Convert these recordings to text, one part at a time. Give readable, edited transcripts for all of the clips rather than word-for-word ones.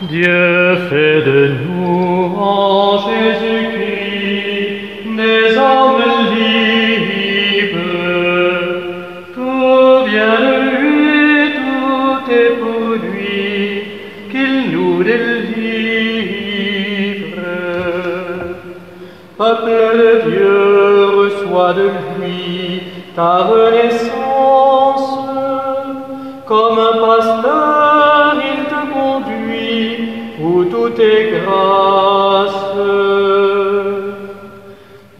Dieu fait de nous en Jésus-Christ des hommes libres. Tout vient de lui, tout est pour lui, qu'il nous délivre. Peuple de Dieu, reçois de lui ta renaissance. Comme un pasteur, il te conduit où tout est grâce.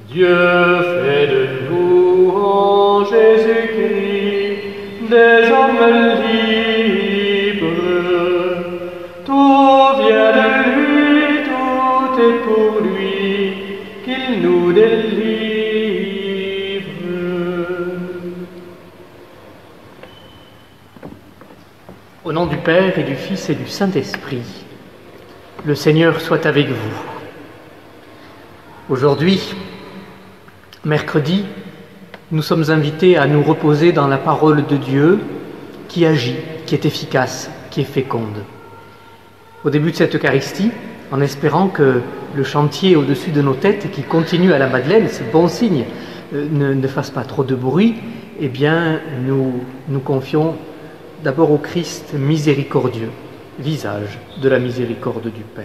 Dieu fait de nous en Jésus-Christ des hommes libres. Tout vient de lui, tout est pour lui, qu'il nous délivre. Au nom du Père et du Fils et du Saint-Esprit, le Seigneur soit avec vous. Aujourd'hui, mercredi, nous sommes invités à nous reposer dans la parole de Dieu qui agit, qui est efficace, qui est féconde. Au début de cette Eucharistie, en espérant que le chantier au-dessus de nos têtes qui continue à la Madeleine, c'est bon signe, ne fasse pas trop de bruit, eh bien, nous confions d'abord au Christ miséricordieux, visage de la miséricorde du Père.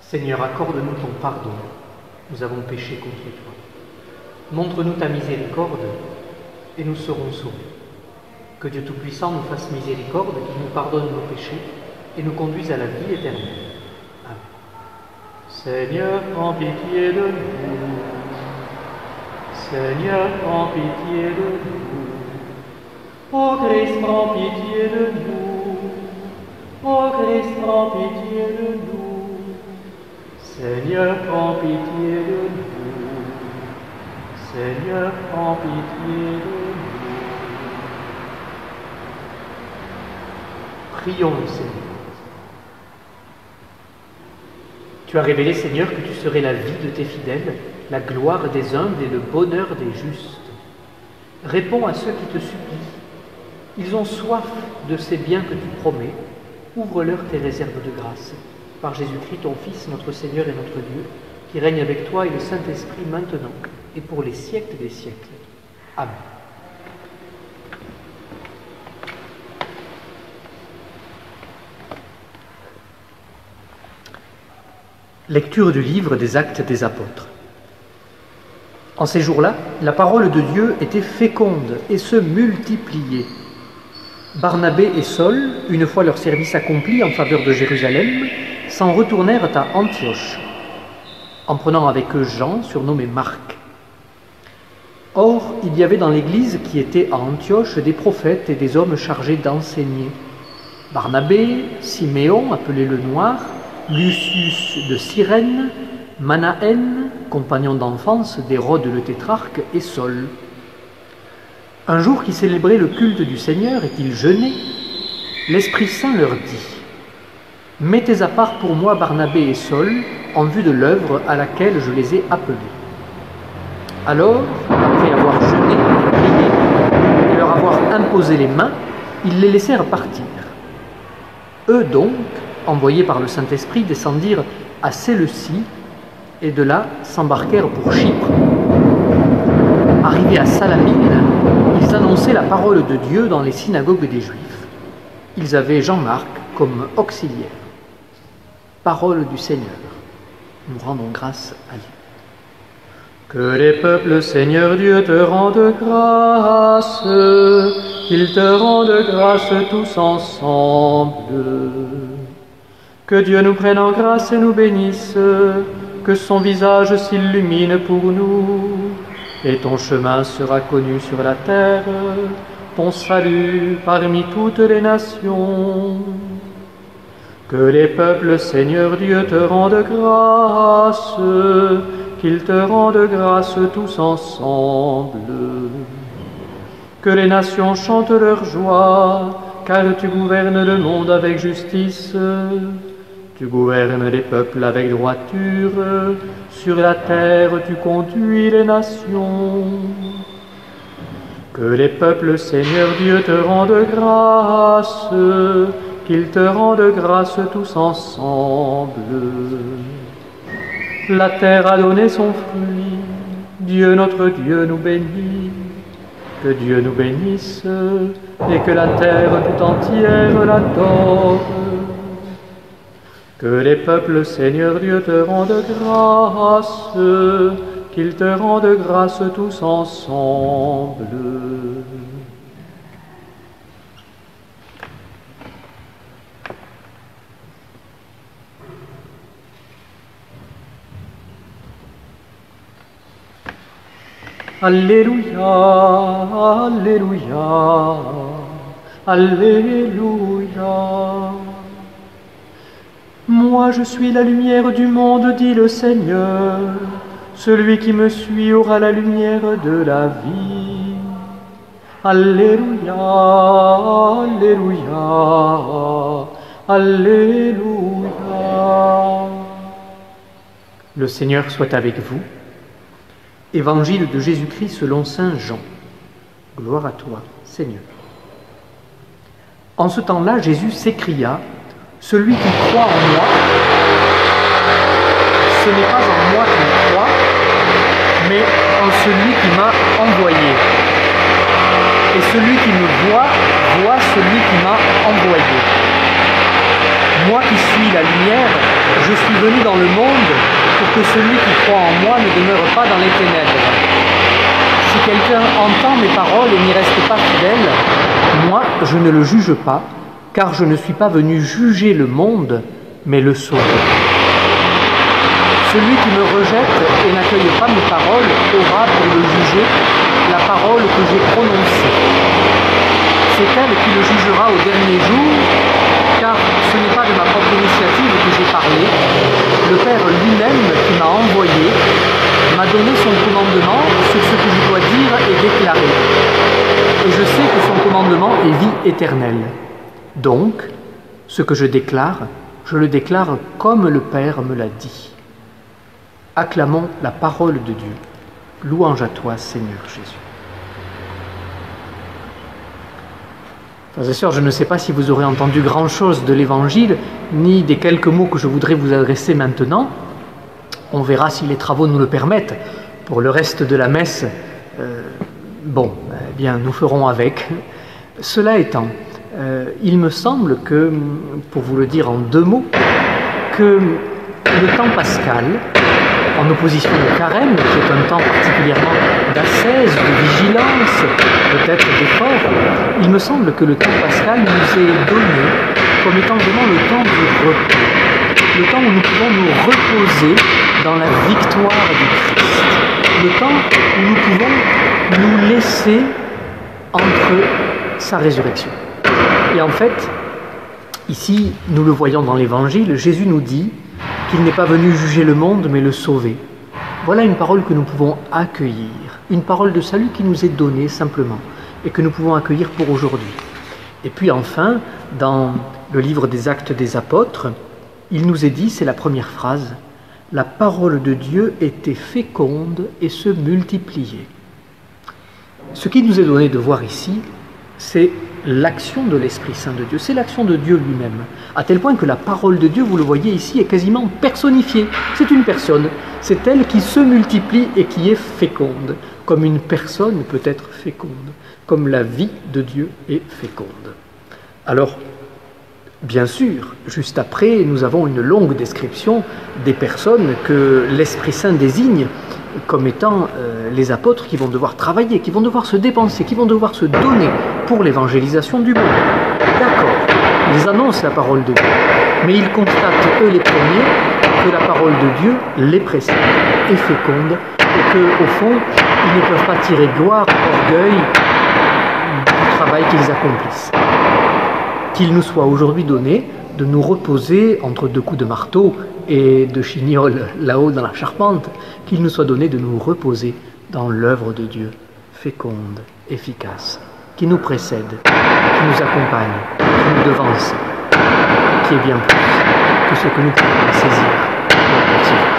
Seigneur, accorde-nous ton pardon, nous avons péché contre toi. Montre-nous ta miséricorde et nous serons sauvés. Que Dieu Tout-Puissant nous fasse miséricorde, qu'il nous pardonne nos péchés et nous conduise à la vie éternelle. Amen. Seigneur, prends pitié de nous. Seigneur, prends pitié de nous. Ô Christ, prends pitié de nous. Ô Christ, prends pitié de nous. Seigneur, prends pitié de nous. Seigneur, prends pitié de nous. Prions le Seigneur. Tu as révélé, Seigneur, que tu serais la vie de tes fidèles, la gloire des humbles et le bonheur des justes. Réponds à ceux qui te supplient. Ils ont soif de ces biens que tu promets. Ouvre-leur tes réserves de grâce. Par Jésus-Christ, ton Fils, notre Seigneur et notre Dieu, qui règne avec toi et le Saint-Esprit maintenant et pour les siècles des siècles. Amen. Lecture du livre des Actes des Apôtres. En ces jours-là, la parole de Dieu était féconde et se multipliait. Barnabé et Saul, une fois leur service accompli en faveur de Jérusalem, s'en retournèrent à Antioche, en prenant avec eux Jean, surnommé Marc. Or, il y avait dans l'Église qui était à Antioche des prophètes et des hommes chargés d'enseigner. Barnabé, Siméon, appelé le Noir, Lucius de Cyrène, Manaën, compagnon d'enfance d'Hérode le tétrarque, et Saul. Un jour qu'ils célébraient le culte du Seigneur et qu'ils jeûnaient, l'Esprit Saint leur dit « Mettez à part pour moi Barnabé et Saul en vue de l'œuvre à laquelle je les ai appelés. » Alors, après avoir jeûné et prié et leur avoir imposé les mains, ils les laissèrent partir. Eux donc, envoyés par le Saint-Esprit, descendirent à Séleucie et de là s'embarquèrent pour Chypre. Arrivés à Salamine, ils annonçaient la parole de Dieu dans les synagogues des Juifs. Ils avaient Jean-Marc comme auxiliaire. Parole du Seigneur. Nous rendons grâce à Dieu. Que les peuples, Seigneur Dieu, te rendent grâce, qu'ils te rendent grâce tous ensemble. Que Dieu nous prenne en grâce et nous bénisse, que son visage s'illumine pour nous, et ton chemin sera connu sur la terre, ton salut parmi toutes les nations. Que les peuples, Seigneur Dieu, te rendent grâce, qu'ils te rendent grâce tous ensemble. Que les nations chantent leur joie, car tu gouvernes le monde avec justice. Tu gouvernes les peuples avec droiture, sur la terre tu conduis les nations. Que les peuples, Seigneur Dieu, te rendent grâce, qu'ils te rendent grâce tous ensemble. La terre a donné son fruit, Dieu notre Dieu nous bénit. Que Dieu nous bénisse et que la terre tout entière l'adore. Que les peuples, Seigneur Dieu, te rendent grâce, qu'ils te rendent grâce tous ensemble. Alléluia, Alléluia, Alléluia. Moi je suis la lumière du monde, dit le Seigneur. Celui qui me suit aura la lumière de la vie. Alléluia, Alléluia, Alléluia. Le Seigneur soit avec vous. Évangile de Jésus-Christ selon saint Jean. Gloire à toi, Seigneur. En ce temps-là, Jésus s'écria, « Celui qui croit en moi, ce n'est pas en moi qu'il croit, mais en celui qui m'a envoyé. Et celui qui me voit, voit celui qui m'a envoyé. Moi qui suis la lumière, je suis venu dans le monde pour que celui qui croit en moi ne demeure pas dans les ténèbres. Si quelqu'un entend mes paroles et n'y reste pas fidèle, moi je ne le juge pas, car je ne suis pas venu juger le monde, mais le sauver. Celui qui me rejette et n'accueille pas mes paroles aura pour le juger la parole que j'ai prononcée. C'est elle qui le jugera au dernier jour, car ce n'est pas de ma propre initiative que j'ai parlé. Le Père lui-même qui m'a envoyé m'a donné son commandement sur ce que je dois dire et déclarer. Et je sais que son commandement est vie éternelle. Donc, ce que je le déclare comme le Père me l'a dit. Acclamons la parole de Dieu. Louange à toi, Seigneur Jésus. Frères et sœurs, je ne sais pas si vous aurez entendu grand-chose de l'Évangile, ni des quelques mots que je voudrais vous adresser maintenant. On verra si les travaux nous le permettent. Pour le reste de la messe, nous ferons avec. Cela étant, il me semble que, pour vous le dire en deux mots, que le temps pascal, en opposition au carême, qui est un temps particulièrement d'ascèse, de vigilance, peut-être d'effort, il me semble que le temps pascal nous est donné comme étant vraiment le temps du repos, le temps où nous pouvons nous reposer dans la victoire du Christ, le temps où nous pouvons nous laisser entre sa résurrection. Et en fait, ici, nous le voyons dans l'Évangile, Jésus nous dit qu'il n'est pas venu juger le monde, mais le sauver. Voilà une parole que nous pouvons accueillir, une parole de salut qui nous est donnée simplement, et que nous pouvons accueillir pour aujourd'hui. Et puis enfin, dans le livre des Actes des Apôtres, il nous est dit, c'est la première phrase, « La parole de Dieu était féconde et se multipliait ». Ce qui nous est donné de voir ici, c'est l'action de l'Esprit Saint de Dieu, c'est l'action de Dieu lui-même, à tel point que la parole de Dieu, vous le voyez ici, est quasiment personnifiée. C'est une personne, c'est elle qui se multiplie et qui est féconde, comme une personne peut être féconde, comme la vie de Dieu est féconde. Alors, bien sûr, juste après, nous avons une longue description des personnes que l'Esprit Saint désigne comme étant les apôtres qui vont devoir travailler, qui vont devoir se dépenser, qui vont devoir se donner pour l'évangélisation du monde. D'accord, ils annoncent la parole de Dieu, mais ils constatent, eux les premiers, que la parole de Dieu les précède, est féconde, et qu'au fond, ils ne peuvent pas tirer gloire, orgueil du travail qu'ils accomplissent. Qu'il nous soit aujourd'hui donné de nous reposer entre deux coups de marteau et de chignol là-haut dans la charpente, qu'il nous soit donné de nous reposer dans l'œuvre de Dieu, féconde, efficace, qui nous précède, qui nous accompagne, qui nous devance, qui est bien plus que ce que nous pouvons saisir ou percevoir.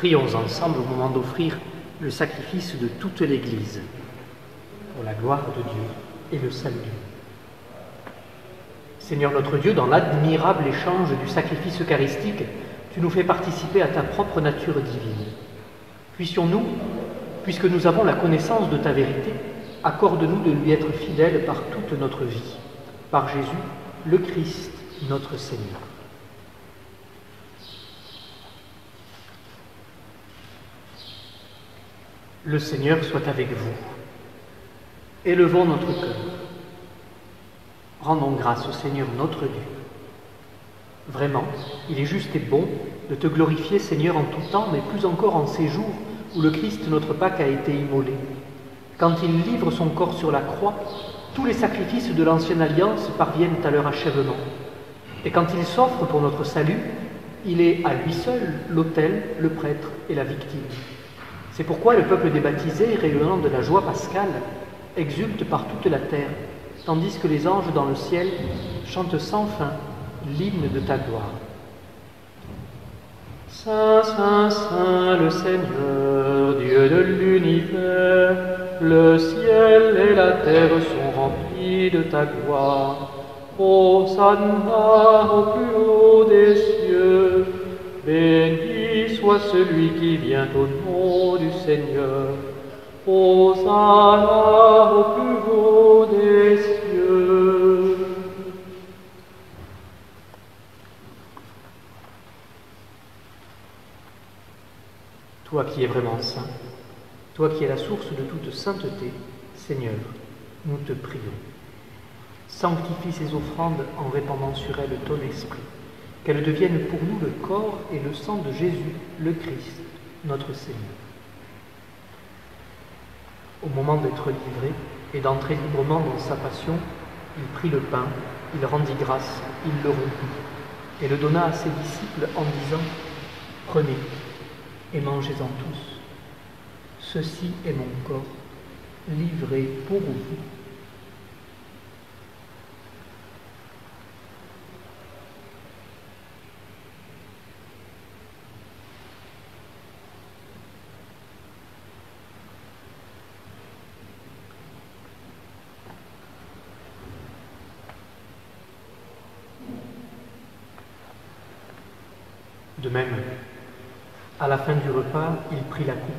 Prions ensemble au moment d'offrir le sacrifice de toute l'Église, pour la gloire de Dieu et le salut. Seigneur notre Dieu, dans l'admirable échange du sacrifice eucharistique, tu nous fais participer à ta propre nature divine. Puissions-nous, puisque nous avons la connaissance de ta vérité, accorde-nous de lui être fidèles par toute notre vie. Par Jésus, le Christ, notre Seigneur. Le Seigneur soit avec vous. Élevons notre cœur. Rendons grâce au Seigneur notre Dieu. Vraiment, il est juste et bon de te glorifier, Seigneur, en tout temps, mais plus encore en ces jours où le Christ, notre Pâque, a été immolé. Quand il livre son corps sur la croix, tous les sacrifices de l'ancienne alliance parviennent à leur achèvement. Et quand il s'offre pour notre salut, il est à lui seul l'autel, le prêtre et la victime. C'est pourquoi le peuple des baptisés, rayonnant de la joie pascale, exulte par toute la terre, tandis que les anges dans le ciel chantent sans fin l'hymne de ta gloire. Saint, Saint, Saint, le Seigneur, Dieu de l'univers, le ciel et la terre sont remplis de ta gloire. Hosanna au plus haut des cieux, béni soit celui qui vient au nom du Seigneur. Hosanna au plus haut des cieux. Toi qui es vraiment saint, toi qui es la source de toute sainteté, Seigneur, nous te prions. Sanctifie ces offrandes en répandant sur elles ton esprit, qu'elles deviennent pour nous le corps et le sang de Jésus, le Christ, notre Seigneur. Au moment d'être livré et d'entrer librement dans sa passion, il prit le pain, il rendit grâce, il le rompit et le donna à ses disciples en disant « Prenez et mangez-en tous. Ceci est mon corps, livré pour vous. » De même, à la fin du repas, il prit la coupe.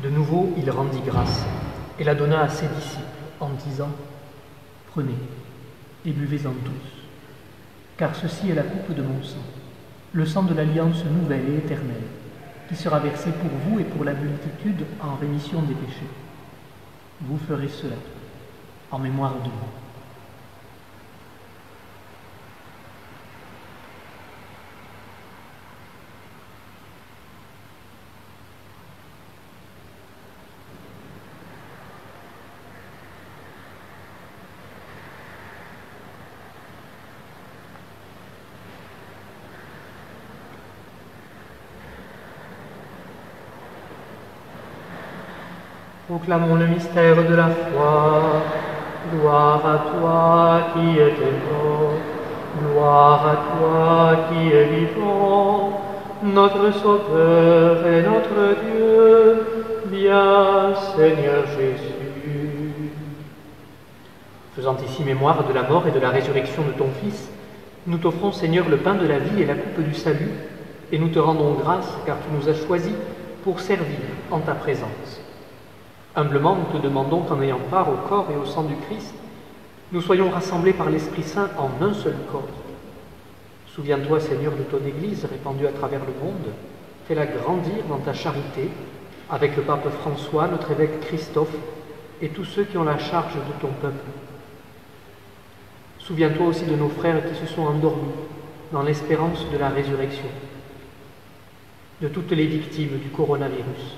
De nouveau, il rendit grâce et la donna à ses disciples en disant « Prenez et buvez-en tous, car ceci est la coupe de mon sang, le sang de l'alliance nouvelle et éternelle, qui sera versé pour vous et pour la multitude en rémission des péchés. Vous ferez cela en mémoire de moi. » Proclamons le mystère de la foi. Gloire à toi qui es mort, gloire à toi qui es vivant, notre Sauveur et notre Dieu, bien Seigneur Jésus. Faisant ici mémoire de la mort et de la résurrection de ton Fils, nous t'offrons, Seigneur, le pain de la vie et la coupe du salut, et nous te rendons grâce car tu nous as choisis pour servir en ta présence. Humblement, nous te demandons qu'en ayant part au corps et au sang du Christ, nous soyons rassemblés par l'Esprit Saint en un seul corps. Souviens-toi, Seigneur, de ton Église répandue à travers le monde. Fais-la grandir dans ta charité, avec le pape François, notre évêque Christophe, et tous ceux qui ont la charge de ton peuple. Souviens-toi aussi de nos frères qui se sont endormis dans l'espérance de la résurrection, de toutes les victimes du coronavirus,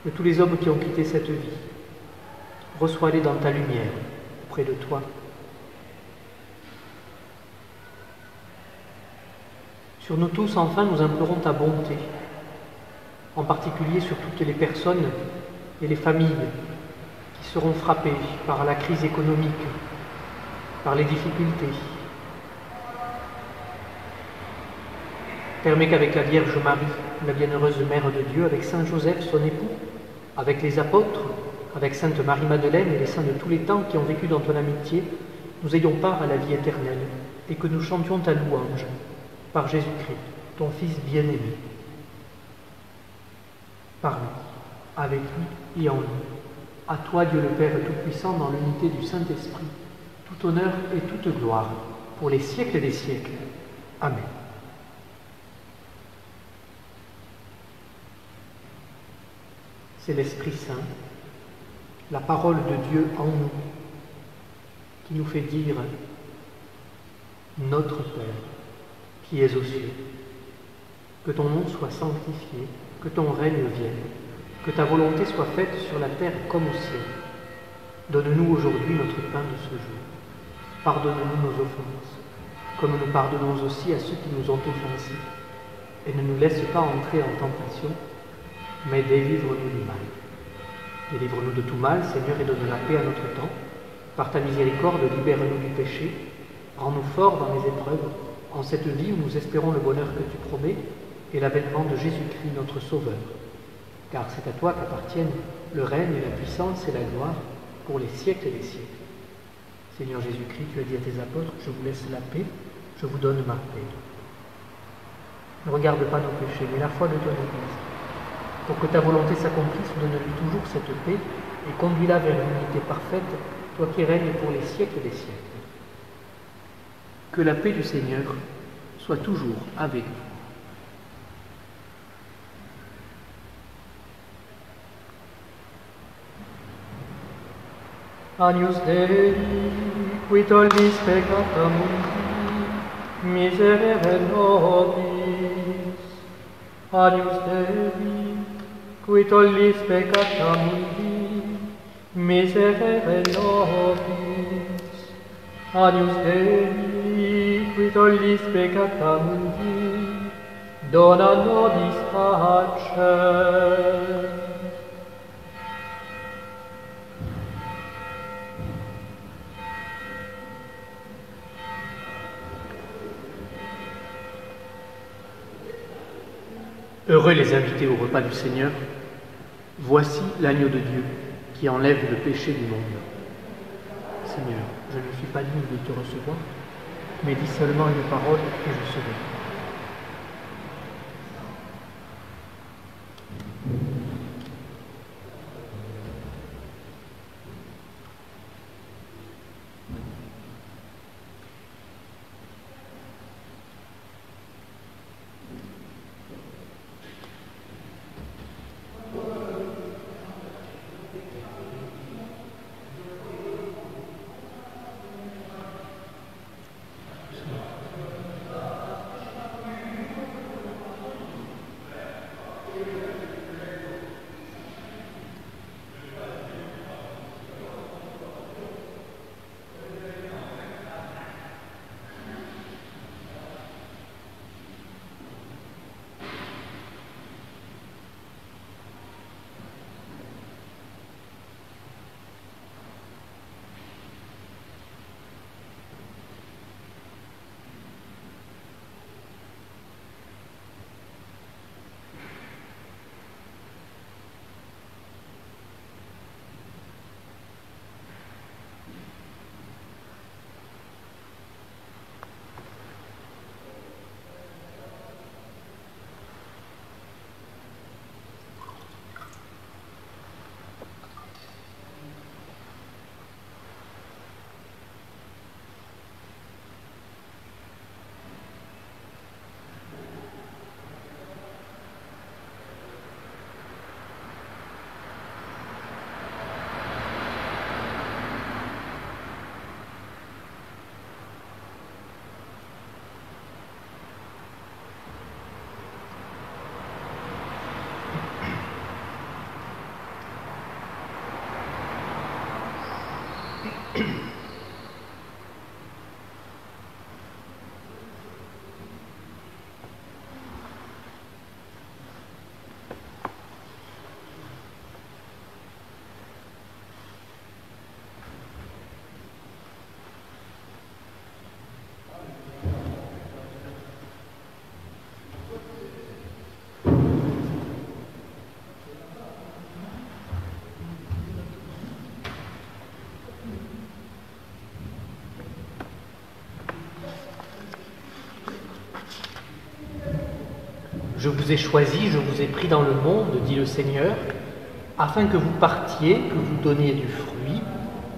de tous les hommes qui ont quitté cette vie. Reçois-les dans ta lumière, auprès de toi. Sur nous tous, enfin, nous implorons ta bonté, en particulier sur toutes les personnes et les familles qui seront frappées par la crise économique, par les difficultés. Permets qu'avec la Vierge Marie, la bienheureuse Mère de Dieu, avec Saint Joseph, son époux, avec les apôtres, avec Sainte Marie-Madeleine et les saints de tous les temps qui ont vécu dans ton amitié, nous ayons part à la vie éternelle et que nous chantions ta louange par Jésus-Christ, ton Fils bien-aimé. Par lui, avec lui et en lui. À toi, Dieu le Père Tout-Puissant, dans l'unité du Saint-Esprit, tout honneur et toute gloire, pour les siècles des siècles. Amen. C'est l'Esprit Saint, la parole de Dieu en nous, qui nous fait dire « Notre Père, qui es aux cieux, que ton nom soit sanctifié, que ton règne vienne, que ta volonté soit faite sur la terre comme au ciel. Donne-nous aujourd'hui notre pain de ce jour. Pardonne-nous nos offenses, comme nous pardonnons aussi à ceux qui nous ont offensés. Et ne nous laisse pas entrer en tentation, mais délivre-nous du mal. Délivre-nous de tout mal, Seigneur, et donne la paix à notre temps. Par ta miséricorde, libère-nous du péché. Rends-nous forts dans les épreuves, en cette vie où nous espérons le bonheur que tu promets et l'avènement de Jésus-Christ, notre Sauveur. Car c'est à toi qu'appartiennent le règne et la puissance et la gloire pour les siècles des siècles. Seigneur Jésus-Christ, tu as dit à tes apôtres, je vous laisse la paix, je vous donne ma paix. Ne regarde pas nos péchés, mais la foi de ton Église. Pour que ta volonté s'accomplisse, donne-lui toujours cette paix et conduis-la vers l'unité parfaite, toi qui règnes pour les siècles des siècles. Que la paix du Seigneur soit toujours avec vous. Agnus Dei, qui tollis peccata mundi, miserere nobis. Agnus Dei, qui tollis peccata mundi, miserere nobis. Agnus Dei, qui tollis peccata mundi, dona nobis pacem. Heureux les invités au repas du Seigneur. Voici l'agneau de Dieu qui enlève le péché du monde. Seigneur, je ne suis pas digne de te recevoir, mais dis seulement une parole et je serai. Je vous ai choisi, je vous ai pris dans le monde, dit le Seigneur, afin que vous partiez, que vous donniez du fruit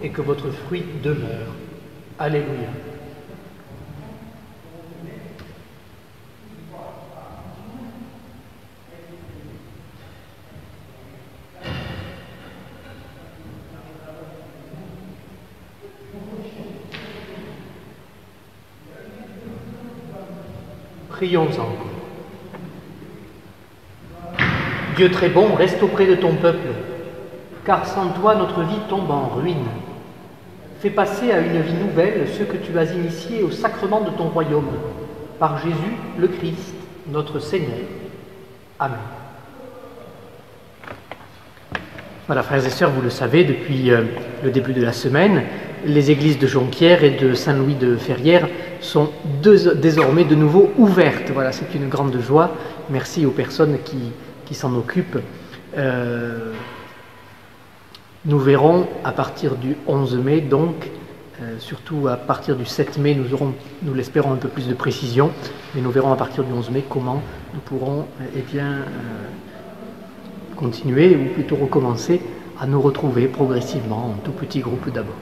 et que votre fruit demeure. Alléluia. Prions encore. Dieu très bon, reste auprès de ton peuple, car sans toi notre vie tombe en ruine. Fais passer à une vie nouvelle ceux que tu as initiés au sacrement de ton royaume, par Jésus le Christ, notre Seigneur. Amen. Voilà, frères et sœurs, vous le savez, depuis le début de la semaine, les églises de Jonquière et de Saint-Louis de Ferrières sont désormais de nouveau ouvertes. Voilà, c'est une grande joie. Merci aux personnes qui s'en occupent. Nous verrons à partir du 11 mai, donc, surtout à partir du 7 mai, nous aurons, nous l'espérons, un peu plus de précision, mais nous verrons à partir du 11 mai comment nous pourrons continuer, ou plutôt recommencer, à nous retrouver progressivement, en tout petit groupe d'abord.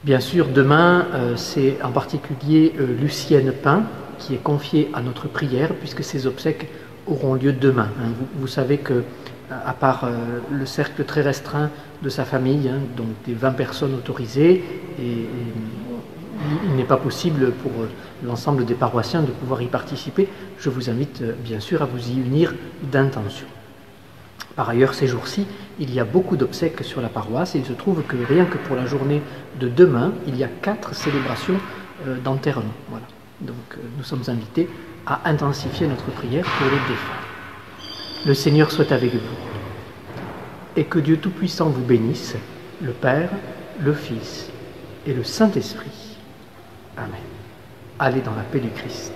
Bien sûr, demain, c'est en particulier Lucienne Pin qui est confiée à notre prière, puisque ses obsèques auront lieu demain. Vous savez que, à part le cercle très restreint de sa famille, donc des 20 personnes autorisées, et il n'est pas possible pour l'ensemble des paroissiens de pouvoir y participer. Je vous invite bien sûr à vous y unir d'intention. Par ailleurs, ces jours-ci, il y a beaucoup d'obsèques sur la paroisse et il se trouve que rien que pour la journée de demain, il y a 4 célébrations d'enterrement. Voilà. Donc nous sommes invités à intensifier notre prière pour les défunts. Le Seigneur soit avec vous et que Dieu Tout-Puissant vous bénisse, le Père, le Fils et le Saint-Esprit. Amen. Allez dans la paix du Christ.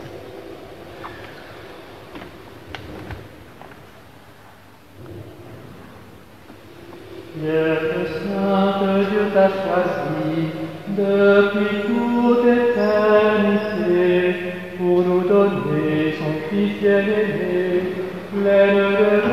Pierre Sainte, Dieu t'a choisi depuis toute éternité pour nous donner son Fils bien-aimé, pleine de